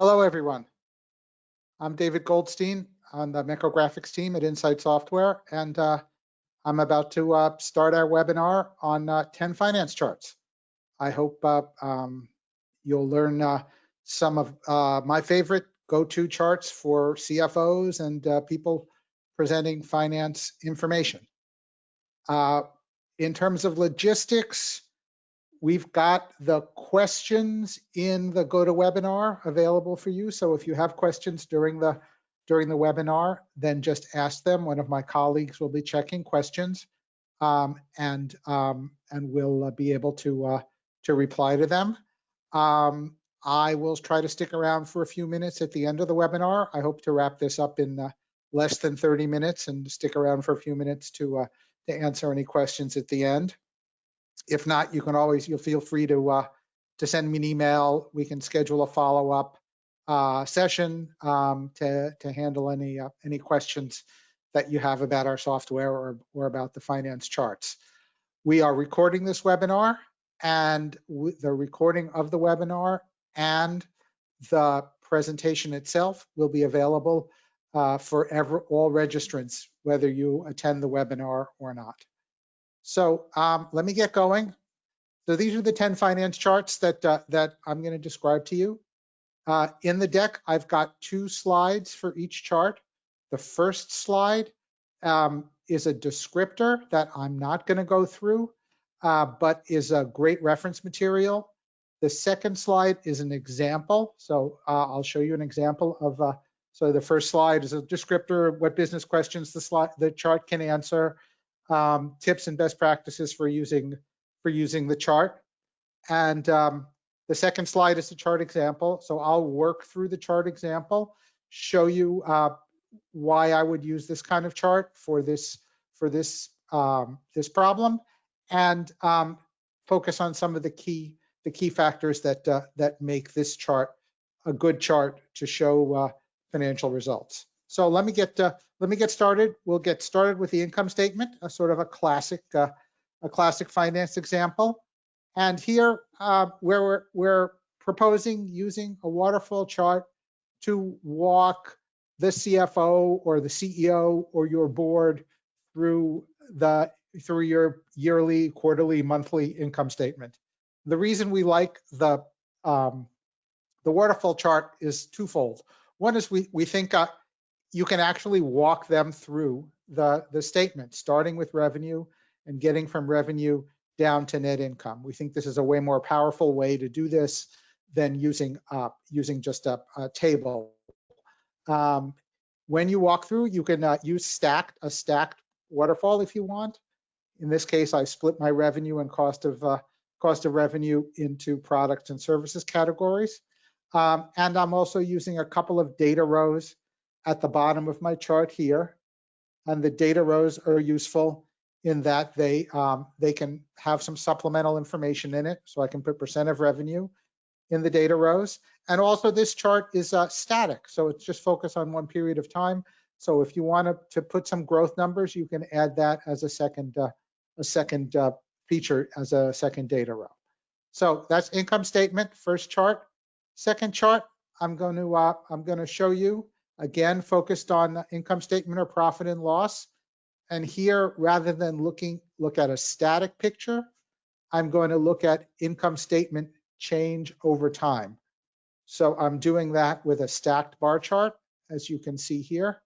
Hello, everyone. I'm David Goldstein on the Mekko Graphics team at Insight Software, and I'm about to start our webinar on 10 finance charts. I hope you'll learn some of my favorite go-to charts for CFOs and people presenting finance information. In terms of logistics, we've got the questions in the GoToWebinar available for you. So if you have questions during the webinar, then just ask them. One of my colleagues will be checking questions, and we'll be able to reply to them. I will try to stick around for a few minutes at the end of the webinar. I hope to wrap this up in less than 30 minutes and stick around for a few minutes to answer any questions at the end. If not, you'll feel free to send me an email. We can schedule a follow-up session to handle any questions that you have about our software or about the finance charts. We are recording this webinar, and the recording of the webinar and the presentation itself will be available for all registrants, whether you attend the webinar or not. So let me get going. So these are the 10 finance charts that I'm going to describe to you. In the deck, I've got 2 slides for each chart. The first slide is a descriptor that I'm not going to go through, but is a great reference material. The second slide is an example. So I'll show you an example of, so the first slide is a descriptor, what business questions the chart can answer, tips and best practices for using the chart. And the second slide is the chart example. So I'll work through the chart example, show you why I would use this kind of chart for this problem, and focus on some of the key factors that make this chart a good chart to show financial results. So let me get started. We'll get started with the income statement, a sort of a classic finance example. And here where we're proposing using a waterfall chart to walk the CFO or the CEO or your board through your yearly, quarterly, monthly income statement. The reason we like the waterfall chart is twofold. One is we think you can actually walk them through the statement, starting with revenue and getting from revenue down to net income. We think this is a way more powerful way to do this than using just a table. When you walk through, you can use a stacked waterfall if you want. In this case, I split my revenue and cost of revenue into products and services categories. And I'm also using a couple of data rows at the bottom of my chart here. And the data rows are useful in that they can have some supplemental information in it. So I can put percent of revenue in the data rows. And also this chart is static. So it's just focused on one period of time. So if you want to put some growth numbers, you can add that as a second feature, as a second data row. So that's income statement, first chart. Second chart, I'm going to show you, again, focused on income statement or profit and loss. And here, rather than look at a static picture, I'm going to look at income statement change over time. So I'm doing that with a stacked bar chart, as you can see here.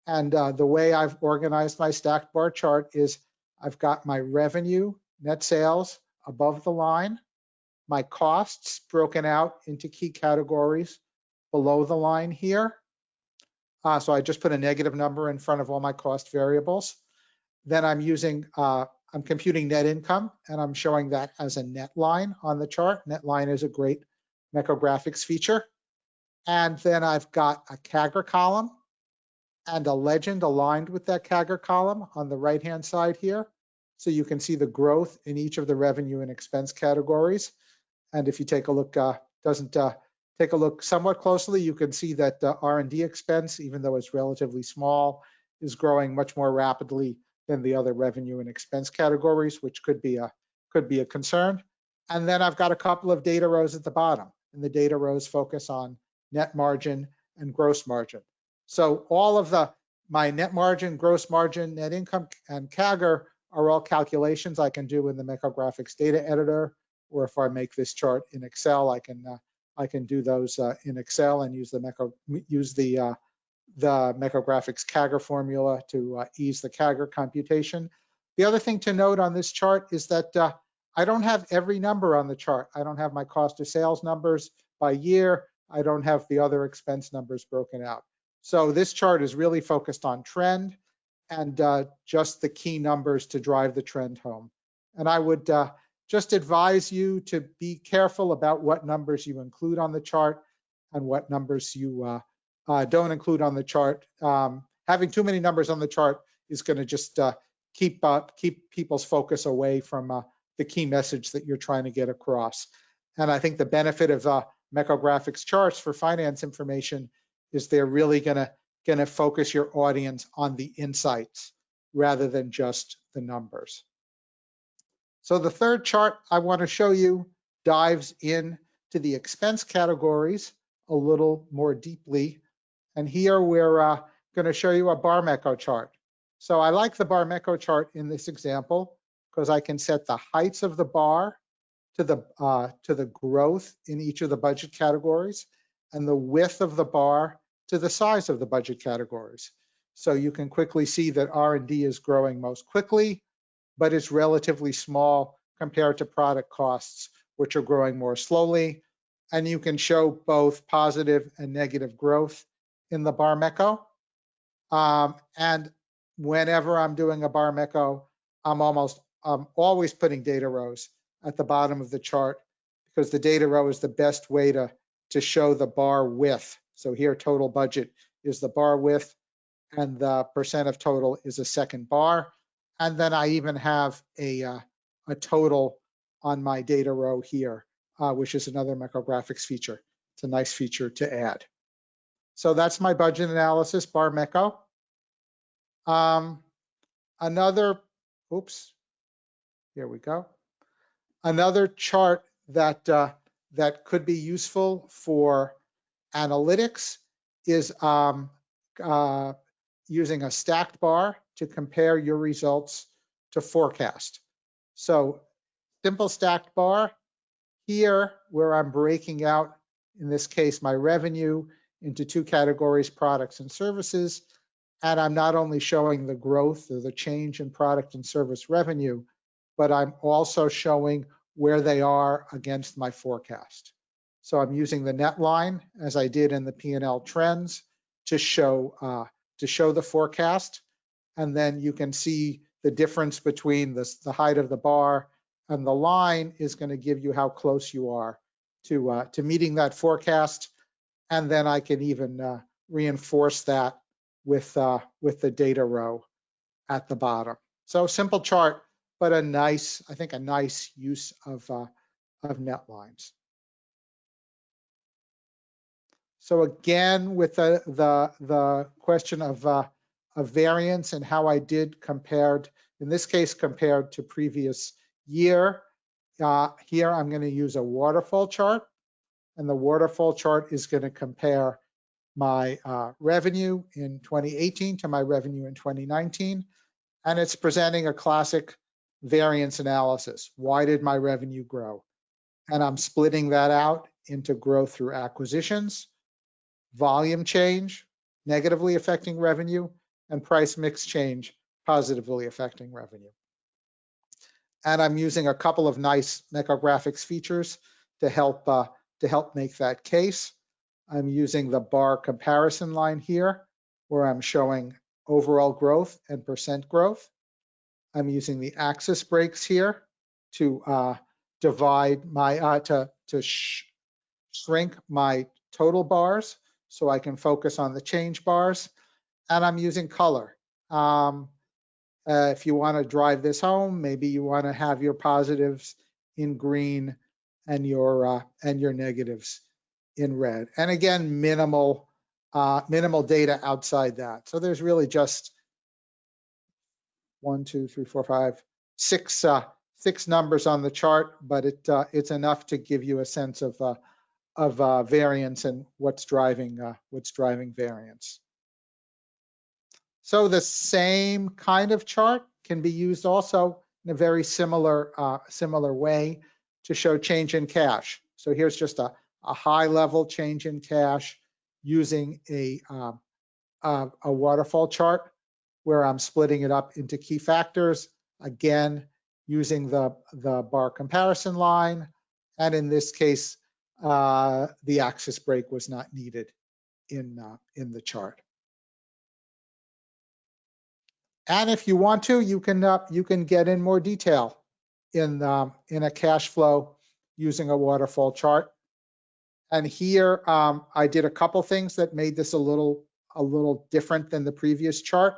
And the way I've organized my stacked bar chart is I've got my revenue, net sales above the line, my costs broken out into key categories below the line here. So I just put a negative number in front of all my cost variables. Then I'm computing net income, and I'm showing that as a net line on the chart. Net line is a great MekkoGraphics feature. And then I've got a CAGR column and a legend aligned with that CAGR column on the right-hand side here. So you can see the growth in each of the revenue and expense categories. And if you take a look, take a look somewhat closely, you can see that R&D expense, even though it's relatively small, is growing much more rapidly than the other revenue and expense categories, which could be a concern. And then I've got a couple of data rows at the bottom, and the data rows focus on net margin, and gross margin. So all of my net margin, gross margin, net income, and CAGR are all calculations I can do in the MekkoGraphics data editor, or if I make this chart in Excel, I can do those in Excel and use the MekkoGraphics CAGR formula to ease the CAGR computation. The other thing to note on this chart is that I don't have every number on the chart. I don't have my cost of sales numbers by year. I don't have the other expense numbers broken out. So this chart is really focused on trend and just the key numbers to drive the trend home. And I would just advise you to be careful about what numbers you include on the chart and what numbers you don't include on the chart. Having too many numbers on the chart is going to just keep people's focus away from the key message that you're trying to get across. And I think the benefit of MekkoGraphics charts for finance information is they're really going to focus your audience on the insights rather than just the numbers. So the third chart I want to show you dives in to the expense categories a little more deeply. And here we're going to show you a bar Mekko chart. So I like the bar Mekko chart in this example because I can set the heights of the bar to the growth in each of the budget categories and the width of the bar to the size of the budget categories. So you can quickly see that R&D is growing most quickly, but it's relatively small compared to product costs, which are growing more slowly. And you can show both positive and negative growth in the bar Mekko. And whenever I'm doing a bar Mekko, I'm always putting data rows at the bottom of the chart because the data row is the best way to show the bar width. So here total budget is the bar width and the percent of total is a second bar. And then I even have a total on my data row here, which is another MekkoGraphics feature. It's a nice feature to add. So that's my budget analysis, bar Mekko. Here we go. Another chart that could be useful for analytics is using a stacked bar to compare your results to forecast. So simple stacked bar here where I'm breaking out, in this case, my revenue into two categories, products and services. And I'm not only showing the growth or the change in product and service revenue, but I'm also showing where they are against my forecast. So I'm using the net line as I did in the P&L trends to show the forecast. And then you can see the difference between the height of the bar and the line is going to give you how close you are to meeting that forecast. And then I can even reinforce that with the data row at the bottom. So simple chart, but I think a nice use of net lines. So again, with the question of variance and how I did compared, in this case, compared to previous year, here I'm going to use a waterfall chart. And the waterfall chart is going to compare my revenue in 2018 to my revenue in 2019. And it's presenting a classic variance analysis. Why did my revenue grow? And I'm splitting that out into growth through acquisitions, volume change, negatively affecting revenue, and price mix change, positively affecting revenue. And I'm using a couple of nice MekkoGraphics features to help make that case. I'm using the bar comparison line here, where I'm showing overall growth and percent growth. I'm using the axis breaks here to divide my shrink my total bars so I can focus on the change bars. And I'm using color. If you want to drive this home, maybe you want to have your positives in green and your negatives in red. And again, minimal data outside that. So there's really just 1, 2, 3, 4, 5, 6 numbers on the chart, but it's enough to give you a sense of variance and what's driving variance. So the same kind of chart can be used also in a very similar way to show change in cash. So here's just a high level change in cash using a waterfall chart where I'm splitting it up into key factors, again, using the bar comparison line. And in this case, the axis break was not needed in the chart. And if you want to, you can get in more detail in a cash flow using a waterfall chart. And here I did a couple things that made this a little different than the previous chart.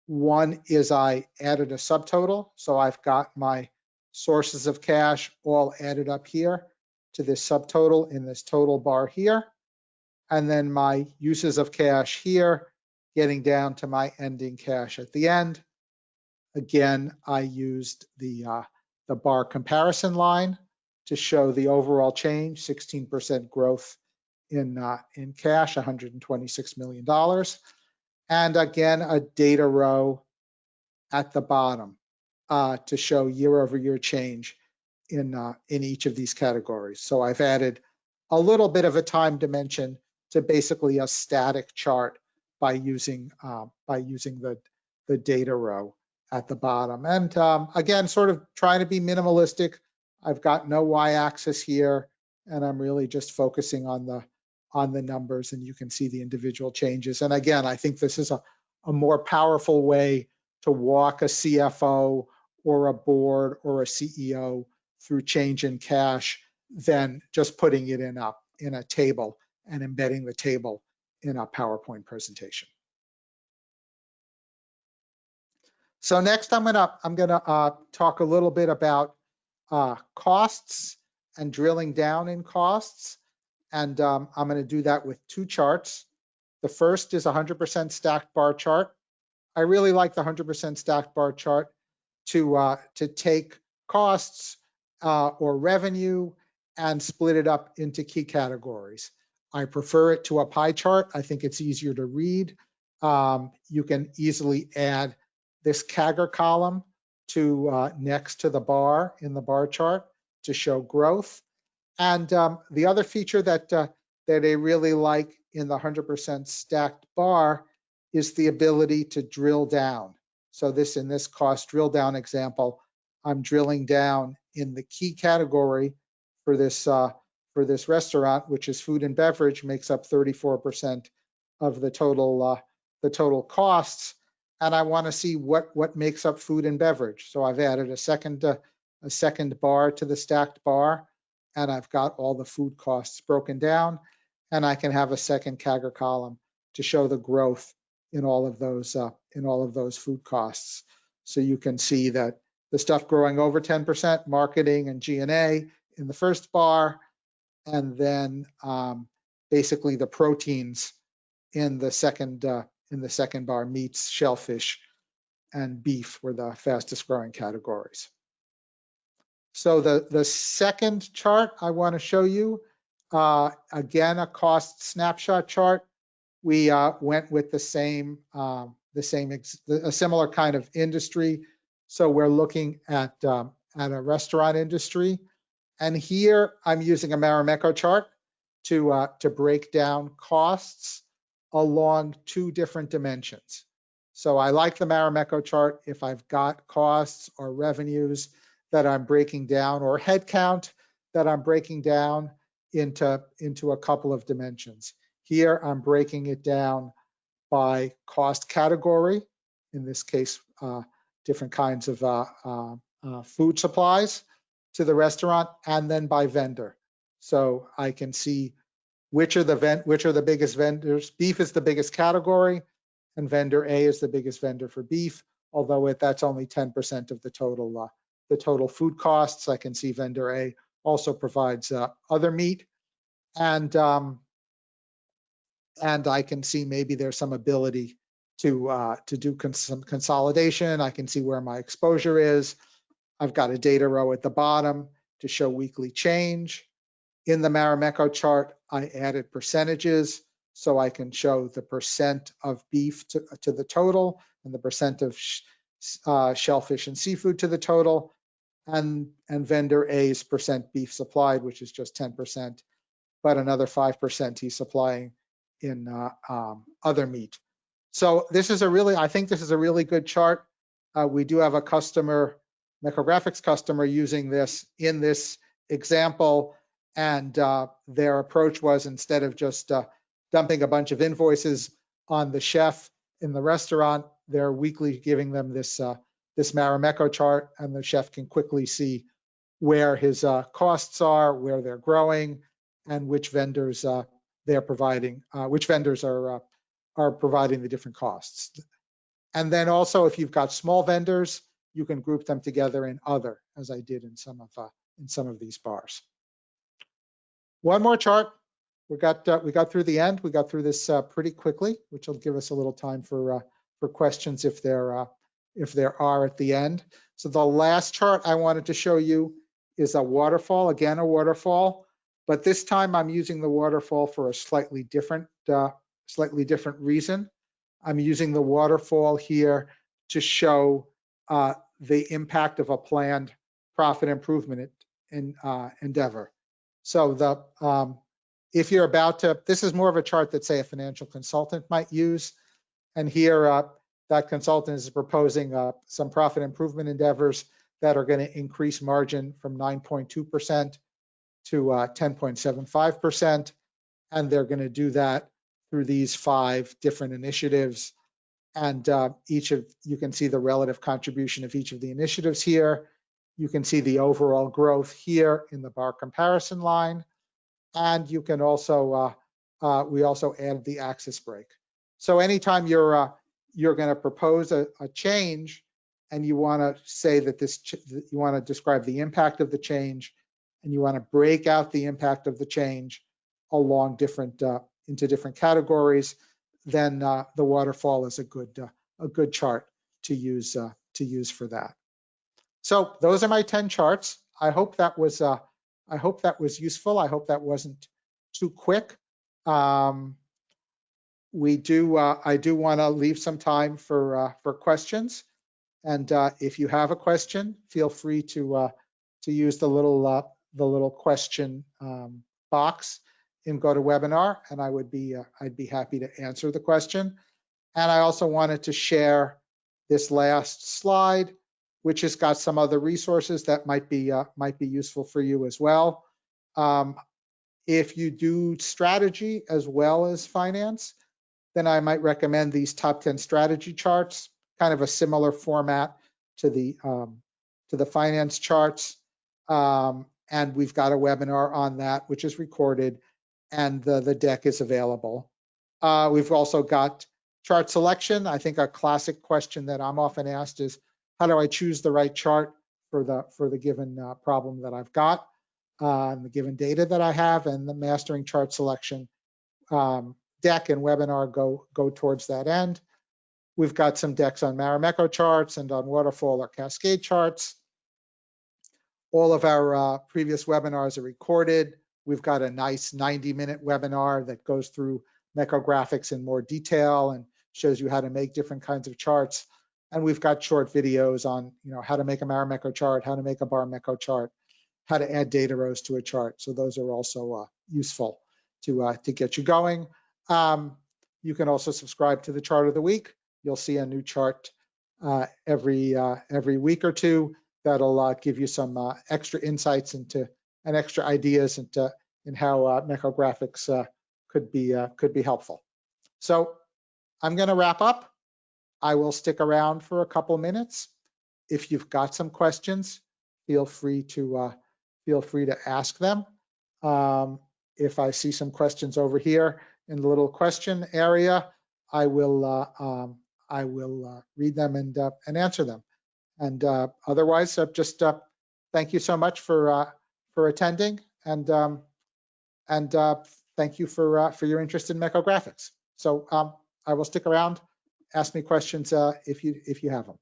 One is I added a subtotal, so I've got my sources of cash all added up here to this subtotal in this total bar here, and then my uses of cash here, getting down to my ending cash at the end. Again, I used the bar comparison line to show the overall change, 16% growth in cash, $126 million. And again, a data row at the bottom to show year-over-year change in each of these categories. So I've added a little bit of a time dimension to basically a static chart by using the data row at the bottom. And again, sort of trying to be minimalistic. I've got no y-axis here, and I'm really just focusing on the numbers, and you can see the individual changes. And again, I think this is a more powerful way to walk a CFO or a board or a CEO through change in cash than just putting it in a table and embedding the table in a PowerPoint presentation. So next, I'm gonna talk a little bit about costs and drilling down in costs, and I'm gonna do that with two charts. The first is a 100% stacked bar chart. I really like the 100% stacked bar chart to take costs or revenue and split it up into key categories. I prefer it to a pie chart. I think it's easier to read. You can easily add this CAGR column to next to the bar in the bar chart to show growth. And the other feature that I really like in the 100% stacked bar is the ability to drill down. So in this cost drill down example, I'm drilling down in the key category for this restaurant, which is food and beverage, makes up 34% of the total costs. And I want to see what makes up food and beverage. So I've added a second bar to the stacked bar, and I've got all the food costs broken down, and I can have a second CAGR column to show the growth in all of those food costs. So you can see that the stuff growing over 10%, marketing and G&A in the first bar, and then basically the proteins in the second bar, meats, shellfish, and beef were the fastest growing categories. So the second chart I want to show you, again, a cost snapshot chart. We went with a similar kind of industry. So we're looking at a restaurant industry. And here I'm using a Mekko chart to break down costs along two different dimensions. So I like the Mekko chart if I've got costs or revenues that I'm breaking down, or headcount that I'm breaking down into a couple of dimensions. Here I'm breaking it down by cost category, in this case, different kinds of food supplies to the restaurant, and then by vendor. So I can see which are the biggest vendors. Beef is the biggest category, and vendor A is the biggest vendor for beef, although that's only 10% of the total food costs. I can see vendor A also provides other meat, and I can see maybe there's some ability to do some consolidation. I can see where my exposure is. I've got a data row at the bottom to show weekly change In the Mekko chart, I added percentages so I can show the percent of beef to the total and the percent of shellfish and seafood to the total, and vendor A's percent beef supplied, which is just 10%, but another 5% he's supplying in other meat. So this is I think this is a really good chart. We do have a customer, MekkoGraphics customer, using this in this example, and their approach was, instead of just dumping a bunch of invoices on the chef in the restaurant, they're weekly giving them this Mekko chart, and the chef can quickly see where his costs are, where they're growing, and which vendors they're providing, which vendors are providing the different costs. And then also, if you've got small vendors, you can group them together in other, as I did in some of these bars. One more chart. We got through the end. We got through this pretty quickly, which will give us a little time for questions if there are at the end. So the last chart I wanted to show you is a waterfall. Again, a waterfall, but this time I'm using the waterfall for a slightly different reason. I'm using the waterfall here to show the impact of a planned profit improvement endeavor. So if you're about to, this is more of a chart that, say, a financial consultant might use. And here, that consultant is proposing some profit improvement endeavors that are going to increase margin from 9.2% to 10.75%. And they're going to do that through these 5 different initiatives. And you can see the relative contribution of each of the initiatives here. You can see the overall growth here in the bar comparison line. And you can also, we also added the axis break. So anytime you're going to propose a change, and you want to say that you want to describe the impact of the change, and you want to break out the impact of the change along into different categories, then the waterfall is a good chart to use for that. So those are my 10 charts. I hope that was useful. I hope that wasn't too quick. I do want to leave some time for questions. And if you have a question, feel free to use the little question box in GoToWebinar, and I'd be happy to answer the question. And I also wanted to share this last slide, which has got some other resources that might be useful for you as well. If you do strategy as well as finance, then I might recommend these top 10 strategy charts, kind of a similar format to the finance charts. And we've got a webinar on that, which is recorded, and the deck is available. We've also got chart selection. I think a classic question that I'm often asked is, how do I choose the right chart for the given problem that I've got, and the given data that I have? And the mastering chart selection deck and webinar go towards that end. We've got some decks on Mekko charts and on waterfall or cascade charts. All of our previous webinars are recorded. We've got a nice 90-minute webinar that goes through MekkoGraphics in more detail and shows you how to make different kinds of charts. And we've got short videos on, how to make a Mekko chart, how to make a bar Mekko chart, how to add data rows to a chart. So those are also useful to get you going. You can also subscribe to the chart of the week. You'll see a new chart every week or two that'll give you some extra insights and extra ideas in how MekkoGraphics could be helpful. So I'm going to wrap up. I will stick around for a couple minutes. If you've got some questions, feel free to ask them. If I see some questions over here in the little question area, I will read them and answer them. And otherwise, just thank you so much for attending, and thank you for your interest in MekkoGraphics. So I will stick around. Ask me questions if you have them.